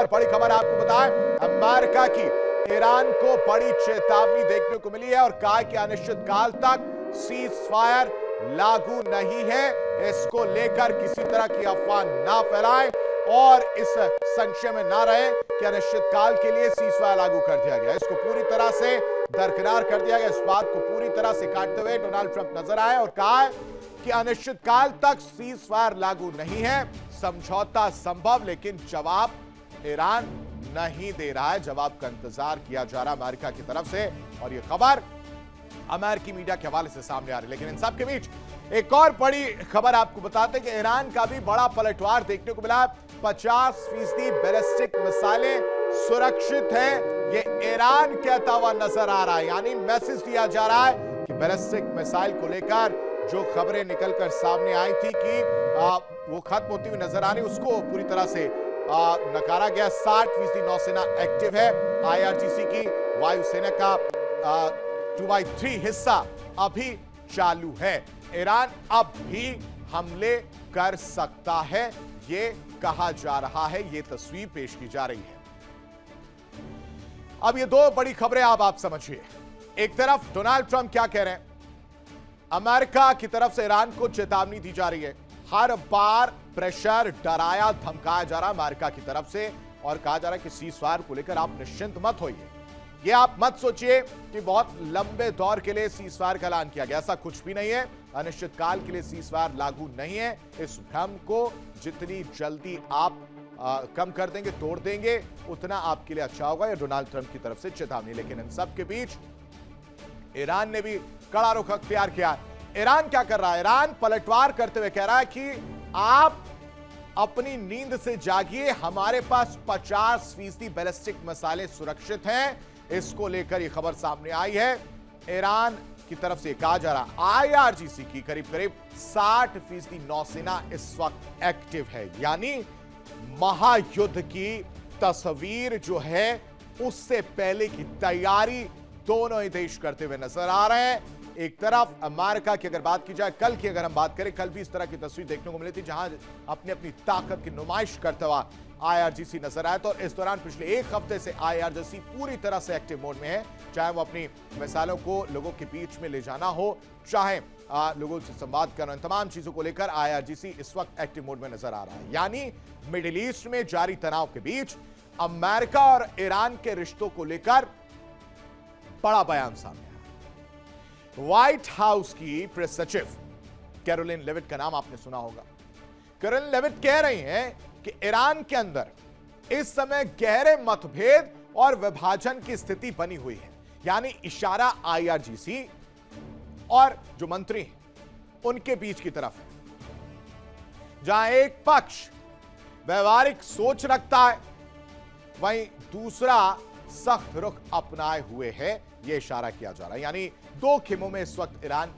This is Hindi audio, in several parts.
और बड़ी खबर आपको बताएं, अमेरिका की ईरान को बड़ी चेतावनी देखने को मिली है और कहा कि अनिश्चितकाल तक सीज फायर लागू नहीं है। इसको लेकर किसी तरह की अफवाह ना फैलाएं और इस संशय में ना रहे कि अनिश्चितकाल के लिए सीज फायर लागू कर दिया गया। इसको पूरी तरह से दरकिनार कर दिया गया। इस बात को पूरी तरह से काटते हुए डोनाल्ड ट्रंप नजर आए और कहा कि अनिश्चितकाल तक सीज फायर लागू नहीं है, समझौता संभव, लेकिन जवाब ईरान नहीं दे रहा है। जवाब का इंतजार किया जा रहा है अमेरिका की तरफ से और यह खबर अमेरिकी मीडिया के हवाले से सामने आ रही है। लेकिन इन सब के बीच एक और बड़ी खबर आपको बताते हैं कि ईरान का भी बड़ा पलटवार देखने को मिला। 50% बैलिस्टिक मिसाइलें सुरक्षित है, ये ईरान कहता हुआ नजर आ रहा है। यानी मैसेज दिया जा रहा है कि बैलिस्टिक मिसाइल को लेकर जो खबरें निकलकर सामने आई थी कि वो खत्म होती हुई नजर आ रही, उसको पूरी तरह से नकारा गया। 60% नौसेना एक्टिव है। IRGC की वायुसेना का 2/3 हिस्सा अभी चालू है। ईरान अब भी हमले कर सकता है, ये कहा जा रहा है, ये तस्वीर पेश की जा रही है। अब ये दो बड़ी खबरें आप समझिए। एक तरफ डोनाल्ड ट्रंप क्या कह रहे हैं, अमेरिका की तरफ से ईरान को चेतावनी दी जा रही है। हर बार प्रेशर, डराया धमकाया जा रहा है अमेरिका की तरफ से और कहा जा रहा है कि सीज फायर को लेकर आप निश्चिंत मत होइए। ये आप मत सोचिए कि बहुत लंबे दौर के लिए सीज फायर का ऐलान किया गया, ऐसा कुछ भी नहीं है। अनिश्चितकाल के लिए सीज फायर लागू नहीं है। इस भ्रम को जितनी जल्दी आप कम कर देंगे, तोड़ देंगे, उतना आपके लिए अच्छा होगा। यह डोनाल्ड ट्रंप की तरफ से चेतावनी। लेकिन इन सब के बीच ईरान ने भी कड़ा रुख अख्तियार किया। ईरान क्या कर रहा है, ईरान पलटवार करते हुए कह रहा है कि आप अपनी नींद से जागिए, हमारे पास 50% बैलिस्टिक मिसाइलें सुरक्षित हैं। इसको लेकर यह खबर सामने आई है। ईरान की तरफ से कहा जा रहा IRGC की करीब 60% नौसेना इस वक्त एक्टिव है। यानी महायुद्ध की तस्वीर जो है उससे पहले की तैयारी दोनों ही देश करते हुए नजर आ रहे हैं। एक तरफ अमेरिका की अगर बात की जाए, कल की अगर हम बात करें, कल भी इस तरह की तस्वीर देखने को मिली थी जहां अपनी अपनी ताकत की नुमाइश करता हुआ IRGC नजर आया। तो इस दौरान पिछले एक हफ्ते से IRGC पूरी तरह से एक्टिव मोड में है, चाहे वो अपनी मिसाइलों को लोगों के बीच में ले जाना हो, चाहे लोगों से संवाद करना, इन तमाम चीजों को लेकर IRGC इस वक्त एक्टिव मोड में नजर आ रहा है। यानी मिडिल ईस्ट में जारी तनाव के बीच अमेरिका और ईरान के रिश्तों को लेकर बड़ा बयान सामने आया। व्हाइट हाउस की प्रेस सचिव कैरोलिन लेविट का नाम आपने सुना होगा। कैरोलिन लेविट कह रही हैं कि ईरान के अंदर इस समय गहरे मतभेद और विभाजन की स्थिति बनी हुई है। यानी इशारा IRGC और जो मंत्री हैं उनके बीच की तरफ है, जहां एक पक्ष व्यवहारिक सोच रखता है, वहीं दूसरा सख्त रुख अपनाए हुए है। यह इशारा किया जा रहा है। यानी दो खेमों में इस वक्त ईरान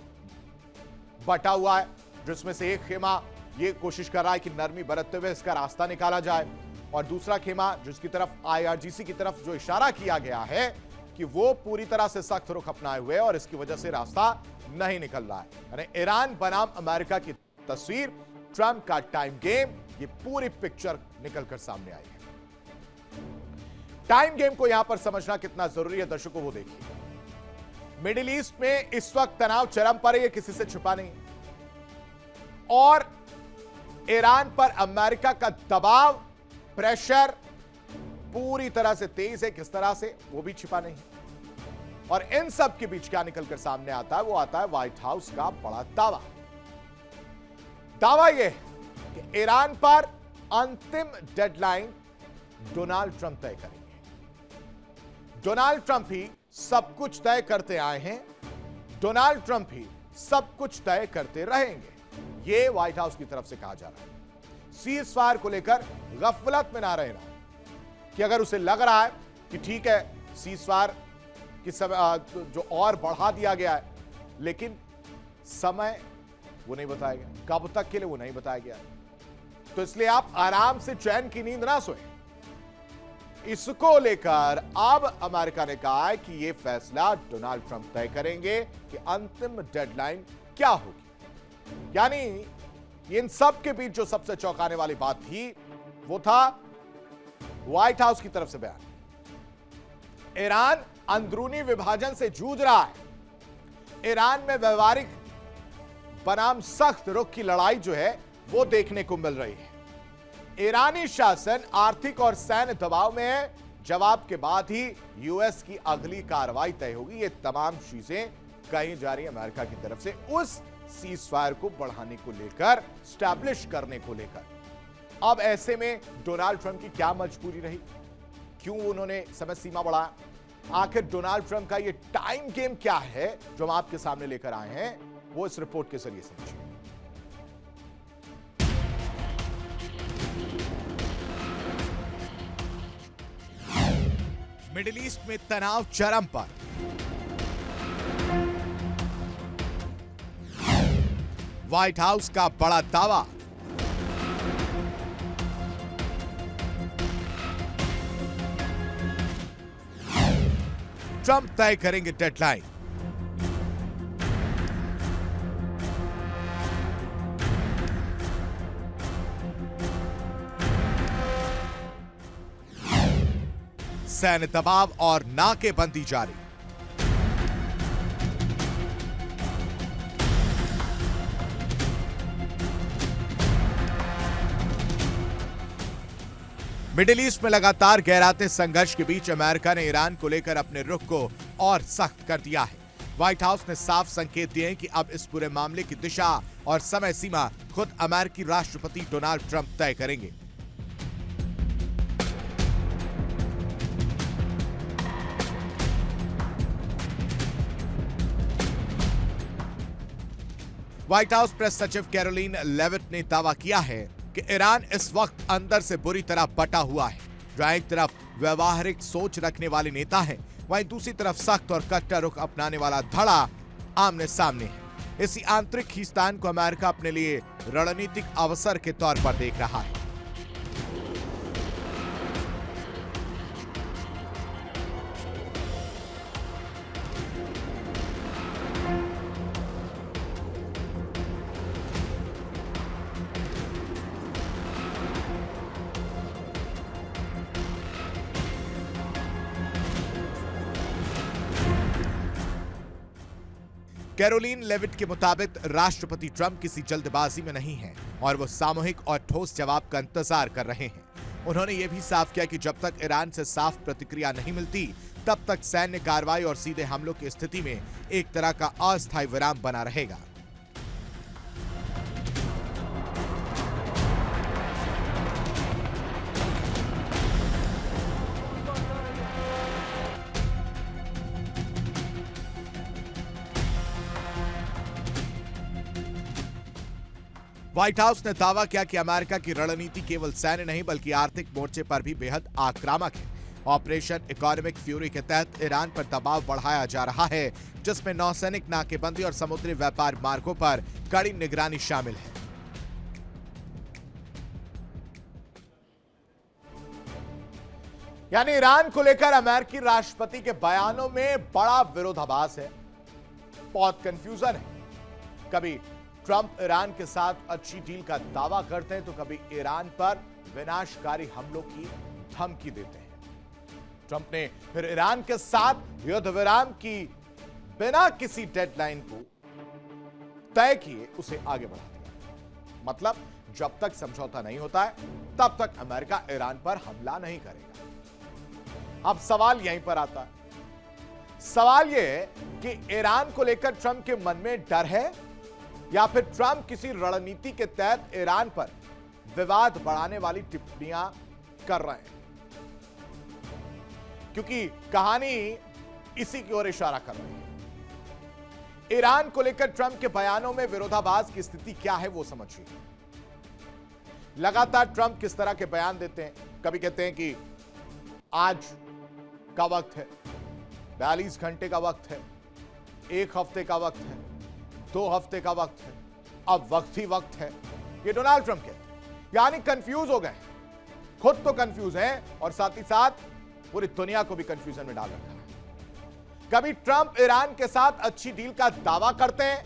बटा हुआ है, जिसमें से एक खेमा यह कोशिश कर रहा है कि नरमी बरतते हुए इसका रास्ता निकाला जाए और दूसरा खेमा जिसकी तरफ IRGC की तरफ जो इशारा किया गया है कि वो पूरी तरह से सख्त रुख अपनाए हुए और इसकी वजह से रास्ता नहीं निकल रहा है। यानी ईरान बनाम अमेरिका की तस्वीर, ट्रंप का टाइम गेम, ये पूरी पिक्चर निकलकर सामने आई है। टाइम गेम को यहां पर समझना कितना जरूरी है दर्शकों, वो देखिए। मिडिल ईस्ट में इस वक्त तनाव चरम पर है, किसी से छुपा नहीं, और ईरान पर अमेरिका का दबाव, प्रेशर पूरी तरह से तेज है। किस तरह से, वो भी छिपा नहीं है। और इन सब के बीच क्या निकलकर सामने आता है, वो आता है व्हाइट हाउस का बड़ा दावा। दावा यह है कि ईरान पर अंतिम डेडलाइन डोनाल्ड ट्रंप तय करेंगे। डोनाल्ड ट्रंप ही सब कुछ तय करते आए हैं, डोनाल्ड ट्रंप ही सब कुछ तय करते रहेंगे, यह व्हाइट हाउस की तरफ से कहा जा रहा है। सीज फायर को लेकर गफलत में ना रहना कि अगर उसे लग रहा है कि ठीक है सीज फायर की समय जो और बढ़ा दिया गया है, लेकिन समय वो नहीं बताया गया, कब तक के लिए वो नहीं बताया गया, तो इसलिए आप आराम से चैन की नींद ना सोएं। इसको लेकर अब अमेरिका ने कहा है कि यह फैसला डोनाल्ड ट्रंप तय करेंगे कि अंतिम डेडलाइन क्या होगी। यानी इन सब के बीच जो सबसे चौंकाने वाली बात थी वो था व्हाइट हाउस की तरफ से बयान। ईरान अंदरूनी विभाजन से जूझ रहा है। ईरान में व्यवहारिक बनाम सख्त रुख की लड़ाई जो है वो देखने को मिल रही है। ईरानी शासन आर्थिक और सैन्य दबाव में है। जवाब के बाद ही यूएस की अगली कार्रवाई तय होगी। ये तमाम चीजें कही जा रही है अमेरिका की तरफ से उस सीज फायर को बढ़ाने को लेकर, स्टैब्लिश करने को लेकर। अब ऐसे में डोनाल्ड ट्रंप की क्या मजबूरी रही, क्यों उन्होंने समय सीमा बढ़ाया, आखिर डोनाल्ड ट्रंप का ये टाइम गेम क्या है जो हम आपके सामने लेकर आए हैं, वो इस रिपोर्ट के जरिए समझिए। मिडिल ईस्ट में तनाव चरम पर। व्हाइट हाउस का बड़ा दावा। ट्रंप तय करेंगे डेडलाइन। सैन्य दबाव और नाकेबंदी जारी। मिडिल ईस्ट में लगातार गहराते संघर्ष के बीच अमेरिका ने ईरान को लेकर अपने रुख को और सख्त कर दिया है। व्हाइट हाउस ने साफ संकेत दिए हैं कि अब इस पूरे मामले की दिशा और समय सीमा खुद अमेरिकी राष्ट्रपति डोनाल्ड ट्रंप तय करेंगे। व्हाइट हाउस प्रेस सचिव कैरोलिन लेविट ने दावा किया है कि ईरान इस वक्त अंदर से बुरी तरह बटा हुआ है। जहां एक तरफ व्यवहारिक सोच रखने वाले नेता हैं, वहीं दूसरी तरफ सख्त और कट्टर रुख अपनाने वाला धड़ा आमने सामने है। इसी आंतरिक खींचतान को अमेरिका अपने लिए रणनीतिक अवसर के तौर पर देख रहा है। कैरोलिन लेविट के मुताबिक राष्ट्रपति ट्रंप किसी जल्दबाजी में नहीं है और वो सामूहिक और ठोस जवाब का इंतजार कर रहे हैं। उन्होंने ये भी साफ किया कि जब तक ईरान से साफ प्रतिक्रिया नहीं मिलती, तब तक सैन्य कार्रवाई और सीधे हमलों की स्थिति में एक तरह का अस्थायी विराम बना रहेगा। व्हाइट हाउस ने दावा किया कि अमेरिका की रणनीति केवल सैन्य नहीं बल्कि आर्थिक मोर्चे पर भी बेहद आक्रामक है। ऑपरेशन इकोनॉमिक फ्यूरी के तहत ईरान पर दबाव बढ़ाया जा रहा है, जिसमें नौसैनिक नाकेबंदी और समुद्री व्यापार मार्गों पर कड़ी निगरानी शामिल है। यानी ईरान को लेकर अमेरिकी राष्ट्रपति के बयानों में बड़ा विरोधाभास है, बहुत कंफ्यूजन है। कभी ट्रंप ईरान के साथ अच्छी डील का दावा करते हैं तो कभी ईरान पर विनाशकारी हमलों की धमकी देते हैं। ट्रंप ने फिर ईरान के साथ युद्ध विराम की बिना किसी डेडलाइन को तय किए उसे आगे बढ़ा दिया। मतलब जब तक समझौता नहीं होता है तब तक अमेरिका ईरान पर हमला नहीं करेगा। अब सवाल यहीं पर आता है। सवाल यह है कि ईरान को लेकर ट्रंप के मन में डर है या फिर ट्रंप किसी रणनीति के तहत ईरान पर विवाद बढ़ाने वाली टिप्पणियां कर रहे हैं, क्योंकि कहानी इसी की ओर इशारा कर रही है। ईरान को लेकर ट्रंप के बयानों में विरोधाभास की स्थिति क्या है वो समझिए। लगातार ट्रंप किस तरह के बयान देते हैं। कभी कहते हैं कि आज का वक्त है, 42 घंटे का वक्त है, 1 हफ्ते का वक्त है, 2 हफ्ते का वक्त है, अब वक्त ही वक्त है। ये डोनाल्ड ट्रंप कहते हैं। यानी कंफ्यूज हो गए, खुद तो कंफ्यूज हैं और साथ ही साथ पूरी दुनिया को भी कंफ्यूजन में डाल रखा है। कभी ट्रंप ईरान के साथ अच्छी डील का दावा करते हैं,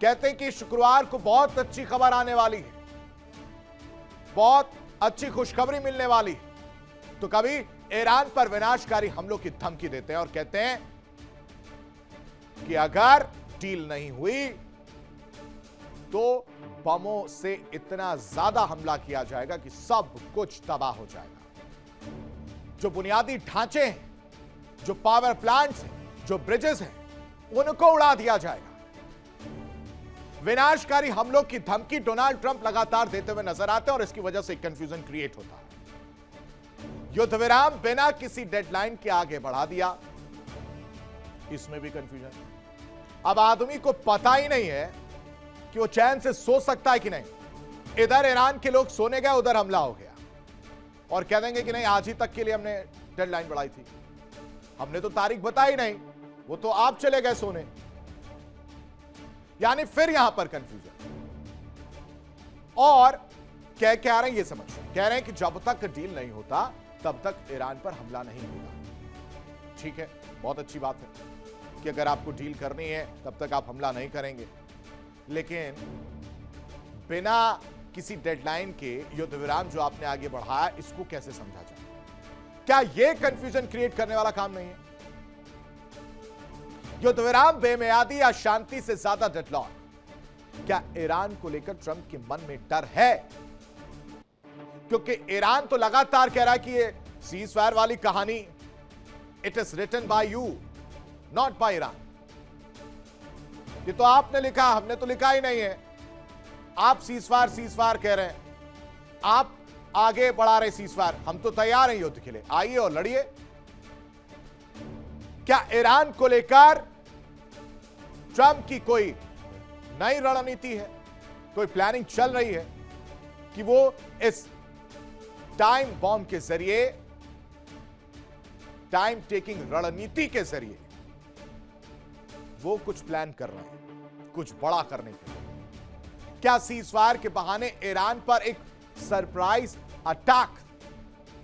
कहते हैं कि शुक्रवार को बहुत अच्छी खबर आने वाली है, बहुत अच्छी खुशखबरी मिलने वाली है, तो कभी ईरान पर विनाशकारी हमलों की धमकी देते हैं और कहते हैं कि अगर डील नहीं हुई तो बमों से इतना ज्यादा हमला किया जाएगा कि सब कुछ तबाह हो जाएगा। जो बुनियादी ढांचे हैं, जो पावर प्लांट्स हैं, जो ब्रिजेस हैं, उनको उड़ा दिया जाएगा। विनाशकारी हमलों की धमकी डोनाल्ड ट्रंप लगातार देते हुए नजर आते हैं और इसकी वजह से कंफ्यूजन क्रिएट होता है। युद्ध विराम बिना किसी डेडलाइन के आगे बढ़ा दिया, इसमें भी कंफ्यूजन। अब आदमी को पता ही नहीं है कि वो चैन से सो सकता है कि नहीं। इधर ईरान के लोग सोने गए, उधर हमला हो गया और कह देंगे कि नहीं आज ही तक के लिए हमने डेडलाइन बढ़ाई थी, हमने तो तारीख बताई नहीं, वो तो आप चले गए सोने। यानी फिर यहां पर कंफ्यूजन। और क्या रहे हैं ये समझ, कह रहे हैं कि जब तक डील नहीं होता तब तक ईरान पर हमला नहीं होगा। ठीक है, बहुत अच्छी बात है कि अगर आपको डील करनी है तब तक आप हमला नहीं करेंगे, लेकिन बिना किसी डेडलाइन के युद्ध विराम जो आपने आगे बढ़ाया, इसको कैसे समझा जाए? क्या यह कंफ्यूजन क्रिएट करने वाला काम नहीं है? युद्ध विराम बेमियादी या शांति से ज्यादा डेडलॉक, क्या ईरान को लेकर ट्रंप के मन में डर है? क्योंकि ईरान तो लगातार कह रहा है कि ये सीजफायर वाली कहानी it is written by you not by Iran. ये तो आपने लिखा, हमने तो लिखा ही नहीं है। आप सीजफायर कह रहे हैं, आप आगे बढ़ा रहे सीजफायर, हम तो तैयार हैं युद्ध के लिए, आइए और लड़िए। क्या ईरान को लेकर ट्रंप की कोई नई रणनीति है, कोई प्लानिंग चल रही है कि वो इस टाइम बॉम्ब के जरिए, टाइम टेकिंग रणनीति के जरिए वो कुछ प्लान कर रहे हैं, कुछ बड़ा करने के लिए? क्या सीजफायर के बहाने ईरान पर एक सरप्राइज अटैक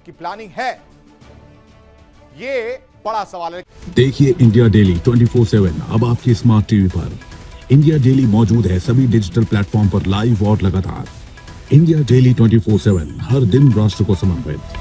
की प्लानिंग है? ये बड़ा सवाल है। देखिए इंडिया डेली 24/7 अब आपकी स्मार्ट टीवी पर। इंडिया डेली मौजूद है सभी डिजिटल प्लेटफॉर्म पर लाइव और लगातार। इंडिया डेली 24/7 हर दिन राष्ट्र को समर्पित।